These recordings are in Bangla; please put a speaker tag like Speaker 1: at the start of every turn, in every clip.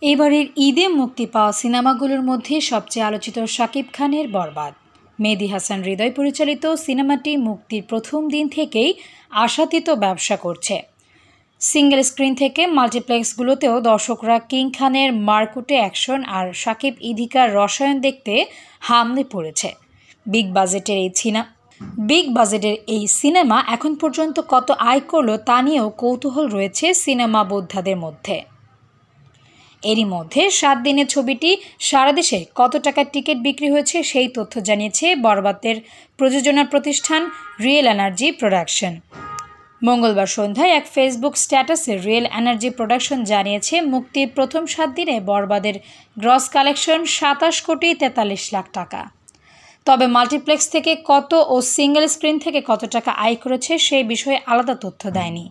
Speaker 1: এবারের ঈদে মুক্তি পাওয়া সিনেমাগুলোর মধ্যে সবচেয়ে আলোচিত শাকিব খানের বরবাদ। মেহেদী হাসান হৃদয় পরিচালিত সিনেমাটি মুক্তির প্রথম দিন থেকেই আশাতীত ব্যবসা করছে। সিঙ্গেল স্ক্রিন থেকে মাল্টিপ্লেক্সগুলোতেও দর্শকরা কিং খানের মারকুটে অ্যাকশন আর শাকিব ইধিকার রসায়ন দেখতে হামলে পড়েছে। বিগ বাজেটের এই সিনেমা এখন পর্যন্ত কত আয় করল তা নিয়েও কৌতূহল রয়েছে সিনেমা বোদ্ধাদের মধ্যে। এরই মধ্যে 7 দিনের ছবিটি সারা দেশে কত টাকার টিকিট বিক্রি হয়েছে সেই তথ্য জানিয়েছে বরবাদের প্রযোজনা প্রতিষ্ঠান রিয়েল এনার্জি প্রোডাকশন। মঙ্গলবার সন্ধ্যায় এক ফেসবুক স্ট্যাটাসে রিয়েল এনার্জি প্রোডাকশন জানিয়েছে, মুক্তির প্রথম 7 দিনে বরবাদের গ্রস কালেকশন 27 কোটি 43 লাখ টাকা। তবে মাল্টিপ্লেক্স থেকে কত ও সিঙ্গেল স্ক্রিন থেকে কত টাকা আয় করেছে সেই বিষয়ে আলাদা তথ্য দেয়নি।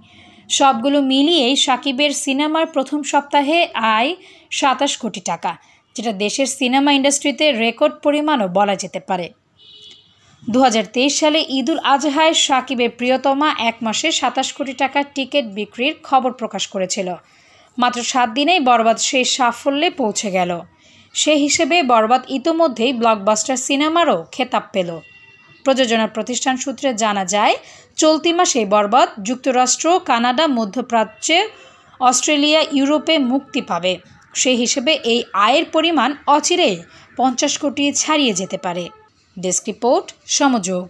Speaker 1: সবগুলো মিলিয়েই শাকিবের সিনেমার প্রথম সপ্তাহে আয় 27 কোটি টাকা, যেটা দেশের সিনেমা ইন্ডাস্ট্রিতে রেকর্ড পরিমাণও বলা যেতে পারে। 2023 সালে ঈদুল আজহায় শাকিবের প্রিয়তমা এক মাসে 27 কোটি টাকার টিকিট বিক্রির খবর প্রকাশ করেছিল। মাত্র 7 দিনেই বরবাদ সেই সাফল্যে পৌঁছে গেল। সেই হিসেবে বরবাদ ইতোমধ্যেই ব্লকবাস্টার সিনেমারও খেতাব পেল। প্রযোজনা প্রতিষ্ঠান সূত্রে জানা যায়, চলতি মাসে বরবাদ যুক্তরাষ্ট্র, কানাডা, মধ্যপ্রাচ্য, অস্ট্রেলিয়া, ইউরোপে মুক্তি পাবে। সেই হিসেবে এই আয়ের পরিমাণ অচিরেই 50 কোটি ছাড়িয়ে যেতে পারে। Desk report, সমযোগ।